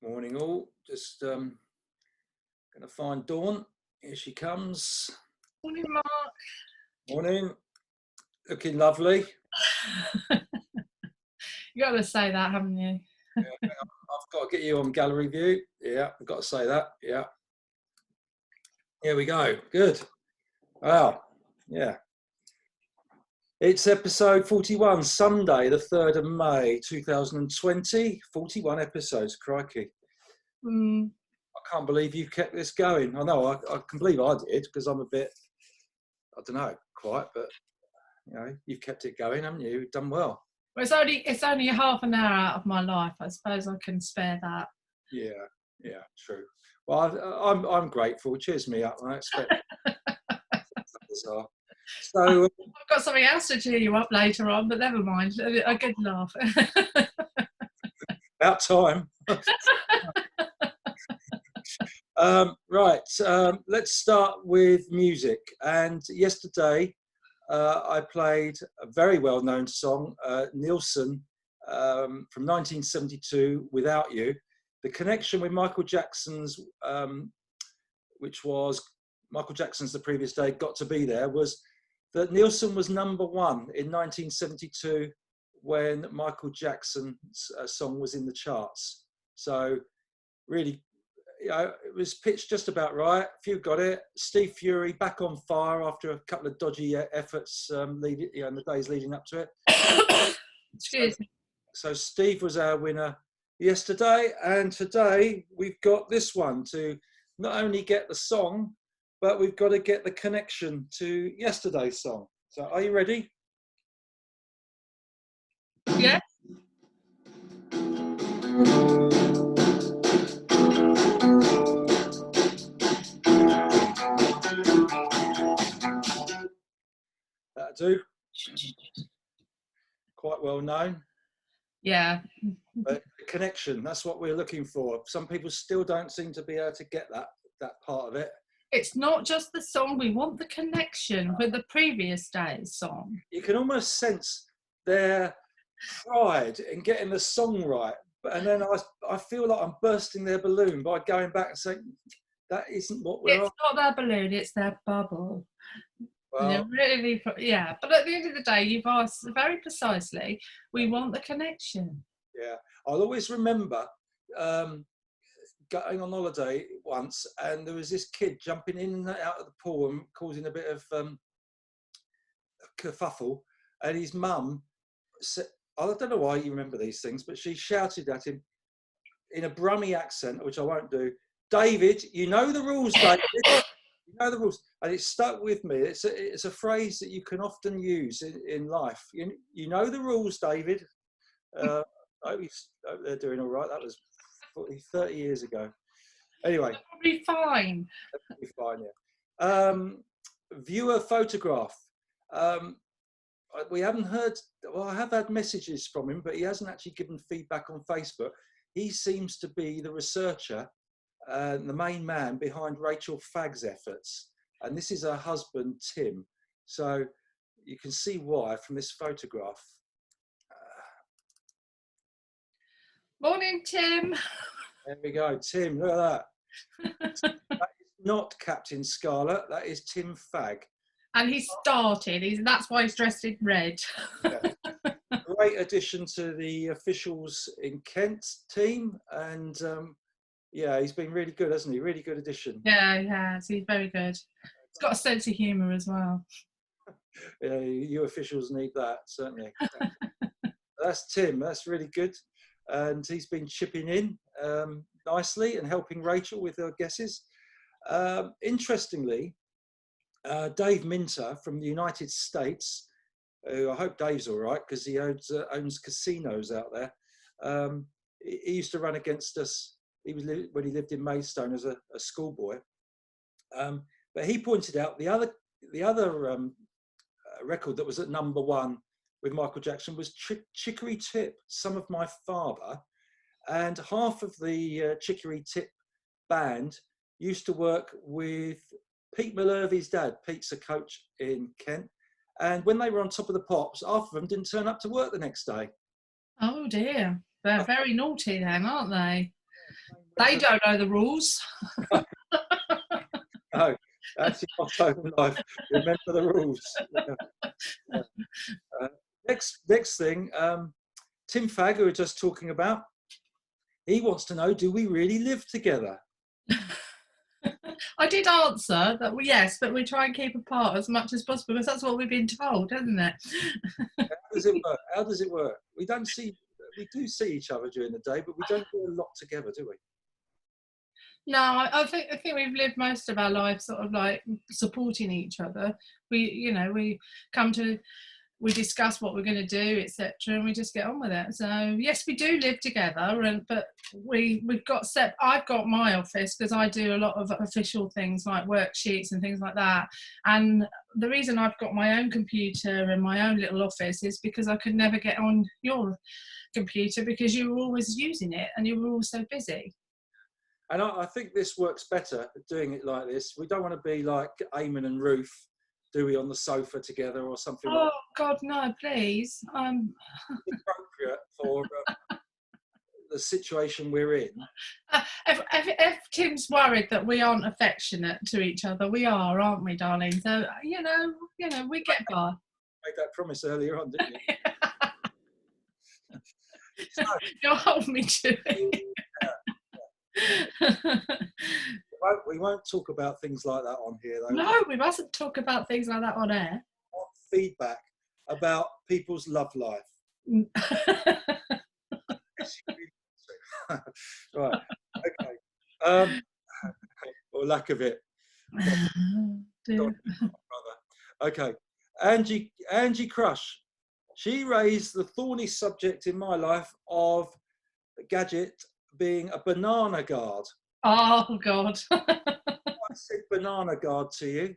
Morning all. Just going to find Dawn. Here she comes. Morning, Mark. Morning. Looking lovely. You got to say that, haven't you? Yeah, I've got to get you on gallery view. Yeah, I've got to say that. Yeah. Here we go. Good. Wow. Yeah. It's episode 41, Sunday, the 3rd of May, 2020. 41 episodes. Crikey. I can't believe you kept this going. I know, I can believe I did, because I'm a bit, I don't know, quite, but you know, you've kept it going, haven't you? You've done well. Well, it's only a half an hour out of my life. I suppose I can spare that. Yeah, true. Well, I'm grateful. Cheers me up. I expect others are. So I've got something else to cheer you up later on, but never mind. A good laugh. about time. Right, let's start with music. And yesterday I played a very well-known song, Nilsson, from 1972, Without You. The connection with Michael Jackson's, which was Michael Jackson's The Previous Day, Got to Be There, was that Nilsson was #1 in 1972 when Michael Jackson's song was in the charts. So really, you know, it was pitched just about right. If you got it, Steve Fury back on fire after a couple of dodgy efforts in the days leading up to it. Excuse me. So Steve was our winner yesterday, and today we've got this one to not only get the song, but we've got to get the connection to yesterday's song. So are you ready? Yeah. That'll do. Quite well known. Yeah. But the connection, that's what we're looking for. Some people still don't seem to be able to get that part of it. It's not just the song. We want the connection with the previous day's song. You can almost sense their pride in getting the song right. And then I feel like I'm bursting their balloon by going back and saying, that isn't what we're It's not their balloon, it's their bubble. Well, really, yeah. But at the end of the day, you've asked very precisely, we want the connection. Yeah. I'll always remember going on holiday once, and there was this kid jumping in and out of the pool and causing a bit of kerfuffle, and his mum said, I don't know why you remember these things, but she shouted at him in a Brummie accent, which I won't do, David, you know the rules, David. You know the rules. And it stuck with me. It's a phrase that you can often use in life. You know the rules, David. I hope they're doing all right. That was 30 years ago. Anyway. That'll be fine. That'll be fine, yeah. Viewer photograph. We haven't heard, well, I have had messages from him, but he hasn't actually given feedback on Facebook. He seems to be the researcher, the main man behind Rachel Fagg's efforts. And this is her husband, Tim. So you can see why from this photograph. Morning, Tim. There we go, Tim, look at that. That is not Captain Scarlet, that is Tim Fagg. And he started, that's why he's dressed in red. Yeah. Great addition to the officials in Kent team, and yeah, he's been really good, hasn't he? Really good addition. Yeah, he has. He's very good. He's got a sense of humour as well. Yeah, you officials need that, certainly. That's Tim, that's really good. And he's been chipping in nicely and helping Rachel with her guesses. Interestingly, Dave Minter from the United States, who I hope Dave's all right because he owns casinos out there. He used to run against us. When he lived in Maidstone as a schoolboy. But he pointed out the other record that was at #1 with Michael Jackson was Chicory Tip, Some of My Father. And half of the Chicory Tip band used to work with Pete Malherbe's dad. Pete's a coach in Kent. And when they were on Top of the Pops, half of them didn't turn up to work the next day. Oh dear. They're very naughty then, aren't they? They don't know the rules. No, that's your motto in life. Remember the rules. Yeah. Yeah. Next thing, Tim Fagg, who we were just talking about, he wants to know, do we really live together? I did answer that yes, but we try and keep apart as much as possible because that's what we've been told, isn't it? How does it work? How does it work? We do see each other during the day, but we don't do a lot together, do we? No, I think we've lived most of our lives sort of like supporting each other. We we discuss what we're going to do, etc., and we just get on with it. So yes, we do live together, but we've got set. I've got my office because I do a lot of official things like worksheets and things like that. And the reason I've got my own computer and my own little office is because I could never get on your computer because you were always using it and you were always so busy. And I think this works better doing it like this. We don't want to be like Eamon and Ruth, do we, on the sofa together or something like that. Oh God, no, please. Appropriate for the situation we're in. If Tim's worried that we aren't affectionate to each other, we are, aren't we, darling? So you know, we get by. Made that promise earlier on, didn't you? So, you'll hold me to it. We won't talk about things like that on here, though. No, we mustn't talk about things like that on air. Feedback about people's love life. Right. Okay. Or lack of it. Okay. Angie Crush. She raised the thorny subject in my life of Gadget being a banana guard. Oh God. I said banana guard to you.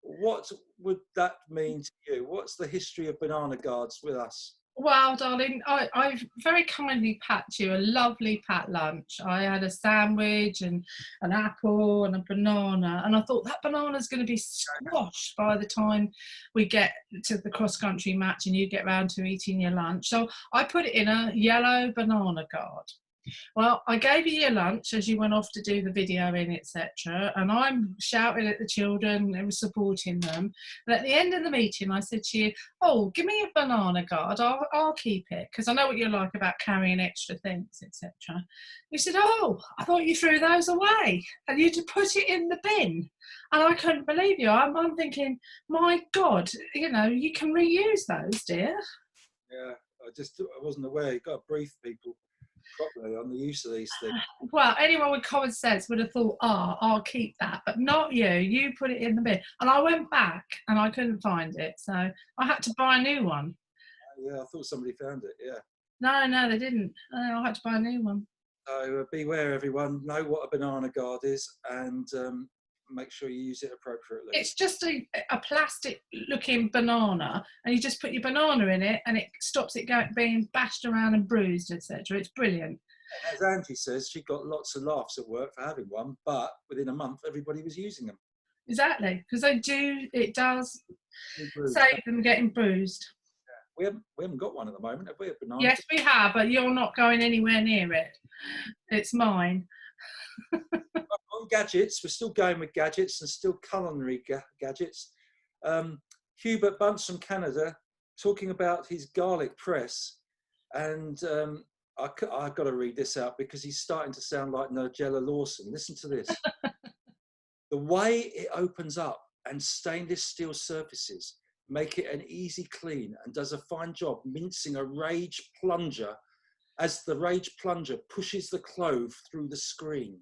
What would that mean to you? What's the history of banana guards with us? Well, darling, I very kindly packed you a lovely packed lunch. I had a sandwich and an apple and a banana, and I thought that banana's going to be squashed by the time we get to the cross-country match and you get round to eating your lunch. So I put it in a yellow banana guard. Well, I gave you your lunch as you went off to do the videoing, etc. And I'm shouting at the children and supporting them. And at the end of the meeting, I said to you, "Oh, give me a banana guard. I'll keep it because I know what you like about carrying extra things, etc." You said, "Oh, I thought you threw those away and you'd put it in the bin." And I couldn't believe you. I'm thinking, my God, you can reuse those, dear. Yeah, I wasn't aware. You've got to brief people properly on the use of these things. Well, anyone with common sense would have thought, I'll keep that, but not you. You put it in the bin. And I went back and I couldn't find it, so I had to buy a new one. Yeah, I thought somebody found it, yeah. No, they didn't. I had to buy a new one. So beware, everyone. Know what a banana guard is and make sure you use it appropriately. It's just a plastic looking banana, and you just put your banana in it and it stops it being bashed around and bruised, etc. It's brilliant. As Angie says, she got lots of laughs at work for having one, but within a month everybody was using them. Exactly, because it does save them getting bruised. Yeah. We haven't got one at the moment, have we? A banana? Yes, we have, but you're not going anywhere near it. It's mine. On gadgets, we're still going with gadgets and still culinary gadgets. Hubert Bunce from Canada talking about his garlic press, and I've got to read this out because he's starting to sound like Nigella Lawson. Listen to this. The way it opens up and stainless steel surfaces make it an easy clean and does a fine job mincing a rage plunger as the rage plunger pushes the clove through the screen.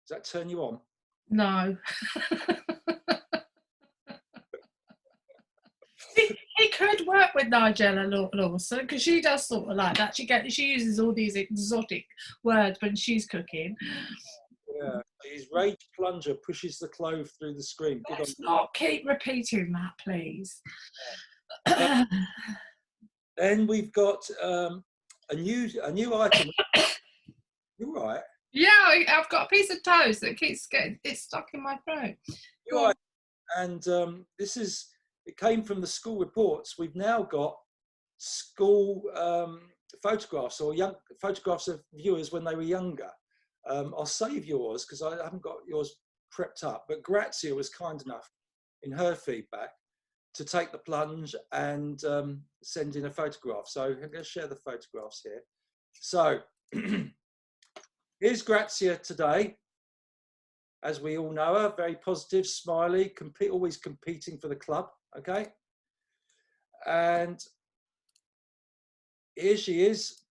Does that turn you on? No. He could work with Nigella Lawson because she does sort of like that. She uses all these exotic words when she's cooking. Yeah, his rage plunger pushes the clove through the screen. Let's not keep repeating that, please. Then we've got a new item. You're right. Yeah, I've got a piece of toast that keeps getting stuck in my throat. You're right. And it came from the school reports. We've now got school photographs or young photographs of viewers when they were younger. I'll save yours because I haven't got yours prepped up. But Grazia was kind enough in her feedback to take the plunge and send in a photograph. So I'm going to share the photographs here. So here's Grazia today. As we all know her, very positive, smiley, always competing for the club, okay? And here she is,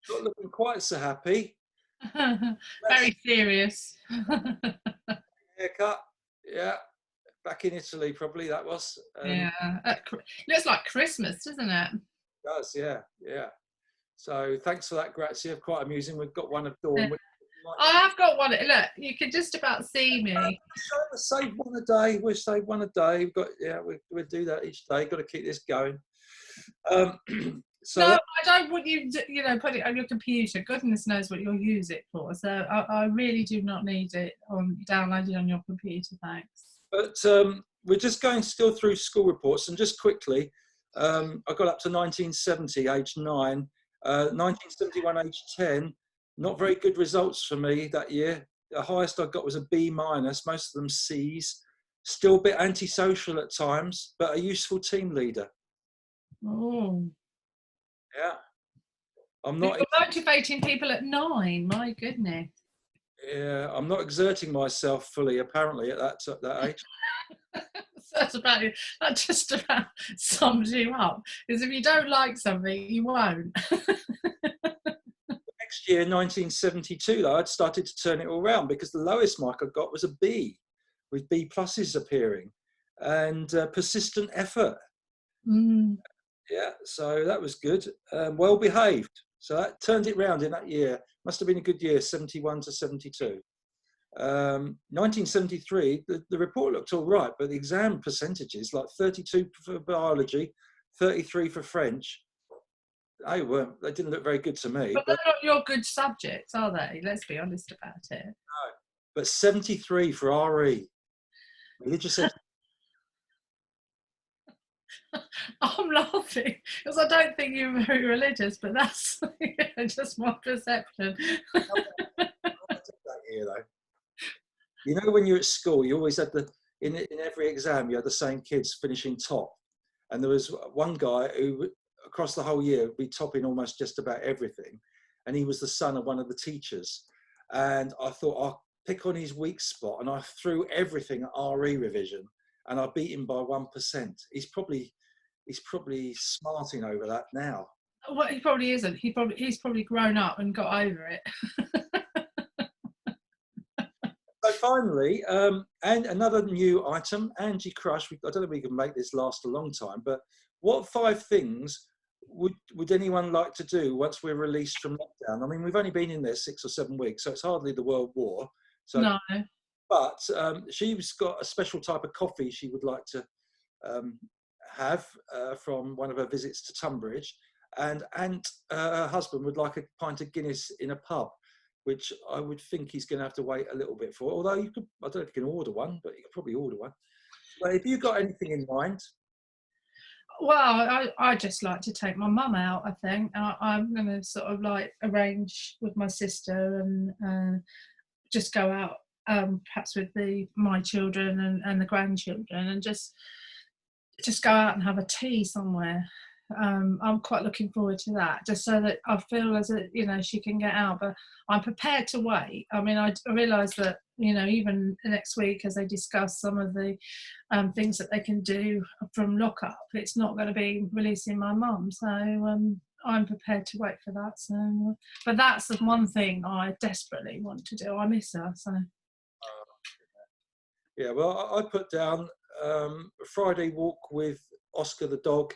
not looking quite so happy. Very serious. Haircut, yeah, back in Italy probably that was. Yeah, looks like Christmas, doesn't it? It does, yeah, yeah. So thanks for that, Grazia, quite amusing. We've got one of Dawn. I have got one. Look, you can just about see me. We'll save one a day. We'll save one a day. We've got, yeah, we'll do that each day. Got to keep this going. So no, I don't want you to, put it on your computer. Goodness knows what you'll use it for. So I really do not need it downloaded on your computer. Thanks. But we're just going still through school reports, and just quickly, I got up to 1970, age 9, 1971, age 10. Not very good results for me that year. The highest I got was a B-, most of them C's. Still a bit antisocial at times, but a useful team leader. Oh. Yeah. I'm not motivating people at 9, my goodness. Yeah, I'm not exerting myself fully, apparently, at that age. So that just about sums you up. Because if you don't like something, you won't. Next year, 1972, though, I'd started to turn it all around because the lowest mark I got was a B, with B pluses appearing, and persistent effort. Mm. Yeah, so that was good. Well behaved. So that turned it round in that year. Must have been a good year, 71 to 72. 1973, the report looked all right, but the exam percentages, like 32 for biology, 33 for French, they didn't look very good to me. But they're not your good subjects, are they? Let's be honest about it. No, but 73 for RE. Religious education. I'm laughing because I don't think you're very religious, but that's just my perception. You know, when you're at school, you always had in every exam, you had the same kids finishing top. And there was one guy who, across the whole year, would be topping almost just about everything. And he was the son of one of the teachers. And I thought, I'll pick on his weak spot. And I threw everything at RE revision. And I beat him by 1%. He's probably smarting over that now. Well, he probably isn't. He's probably grown up and got over it. So finally, and another new item, Angie Crush. I don't know if we can make this last a long time, but what 5 things would anyone like to do once we're released from lockdown? I mean, we've only been in there 6 or 7 weeks, so it's hardly the World War. So, no. But she's got a special type of coffee she would like to have from one of her visits to Tunbridge, and her husband would like a pint of Guinness in a pub, which I would think he's going to have to wait a little bit for. Although I don't know if you can order one, but you could probably order one. But have you got anything in mind? Well, I just like to take my mum out, I think. I'm going to sort of like arrange with my sister and just go out, perhaps with my children and the grandchildren, and just go out and have a tea somewhere. I'm quite looking forward to that, just so that I feel as she can get out. But I'm prepared to wait. I mean, I realise that even next week, as they discuss some of the things that they can do from lockup, it's not going to be releasing my mum. So I'm prepared to wait for that. So, but that's the one thing I desperately want to do. I miss her. So. Yeah, well, I put down a Friday walk with Oscar the dog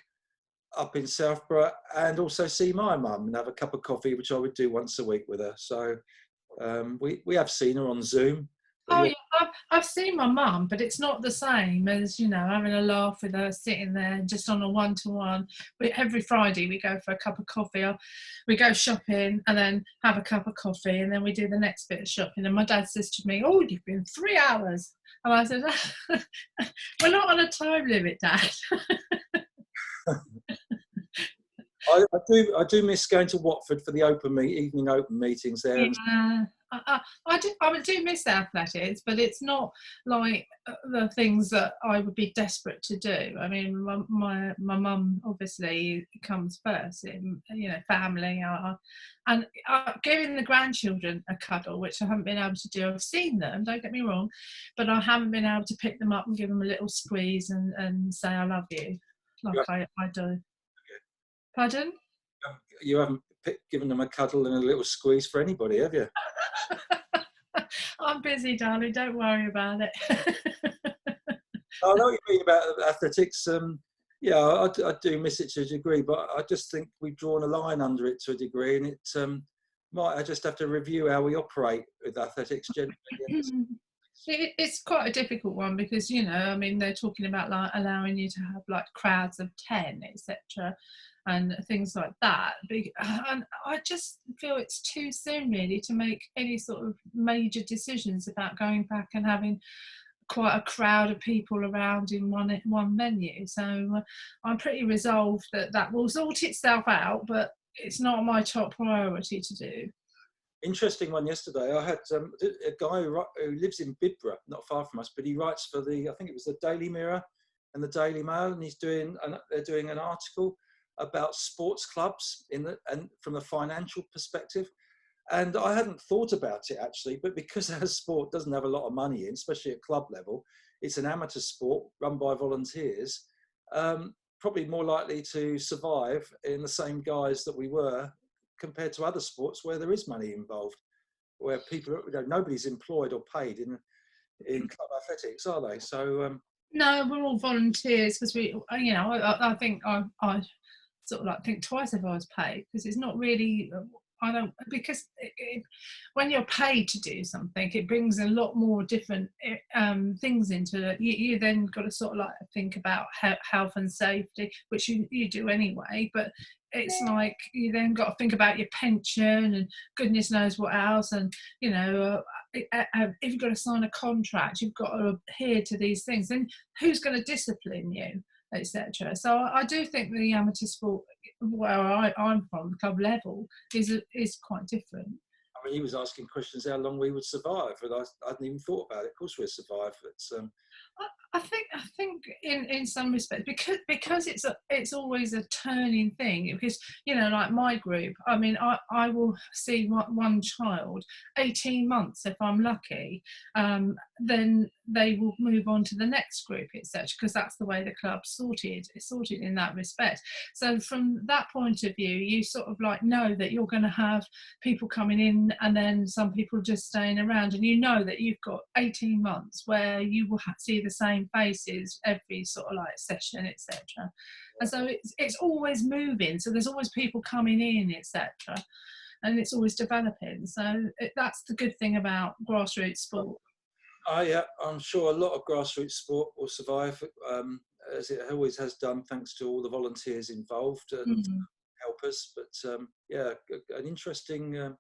up in Southborough, and also see my mum and have a cup of coffee, which I would do once a week with her. So we have seen her on Zoom. Oh yeah, I've seen my mum, but it's not the same as having a laugh with her, sitting there just on a one-to-one. Every Friday we go for a cup of coffee. We go shopping and then have a cup of coffee, and then we do the next bit of shopping. And my dad says to me, "Oh, you've been 3 hours," and I said, "We're not on a time limit, Dad." I do miss going to Watford for the evening open meetings there. Yeah, I do miss athletics, but it's not like the things that I would be desperate to do. I mean, my mum obviously comes first in, you know, family, and giving the grandchildren a cuddle, which I haven't been able to do. I've seen them, don't get me wrong, but I haven't been able to pick them up and give them a little squeeze and say I love you like I do. Pardon? You haven't given them a cuddle and a little squeeze for anybody, have you? I'm busy, darling. Don't worry about it. I know what you mean about athletics. Yeah, I do miss it to a degree, but I just think we've drawn a line under it to a degree, and it might. I just have to review how we operate with athletics generally. It's quite a difficult one because, you know, I mean, they're talking about like allowing you to have like crowds of 10, etc., and things like that. And I just feel it's too soon really to make any sort of major decisions about going back and having quite a crowd of people around in one venue. So I'm pretty resolved that will sort itself out, but it's not my top priority to do. Interesting one yesterday. I had a guy who lives in Bidborough, not far from us, but he writes for I think it was the Daily Mirror and the Daily Mail, and they're doing an article about sports clubs and from the financial perspective. And I hadn't thought about it actually, but because our sport doesn't have a lot of money in, especially at club level, it's an amateur sport run by volunteers, probably more likely to survive in the same guise that we were compared to other sports where there is money involved, where people, you know, nobody's employed or paid in club athletics, are they? So no, we're all volunteers because we, you know, I think I sort of like think twice if I was paid, because it's not really. I don't, because when you're paid to do something, it brings a lot more different things into it. You then got to sort of like think about health and safety, which you do anyway, but it's like you then got to think about your pension and goodness knows what else. And, you know, if you've got to sign a contract, you've got to adhere to these things. Then who's going to discipline you, etc. So I do think the amateur sport, where I'm from, the club level, is quite different. I mean, he was asking questions how long we would survive, and I hadn't even thought about it. Of course, we'll survive. It's I think in some respects, because it's always a turning thing, because, you know, like my group, I mean, I will see one child 18 months if I'm lucky, then they will move on to the next group, etc., because that's the way the club's sorted in that respect. So from that point of view, you sort of like know that you're going to have people coming in and then some people just staying around, and you know that you've got 18 months where you will see the same faces every sort of like session, etc. And so it's always moving, so there's always people coming in, etc., and it's always developing. So that's the good thing about grassroots sport. Yeah, I'm sure a lot of grassroots sport will survive, as it always has done, thanks to all the volunteers involved and helpers. But yeah, an interesting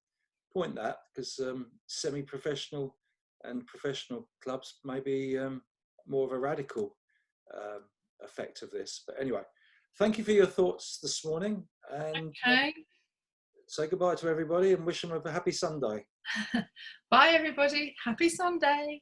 point that, because semi-professional and professional clubs may be more of a radical effect of this. But anyway, thank you for your thoughts this morning, and say goodbye to everybody and wish them a happy Sunday. Bye everybody, happy Sunday.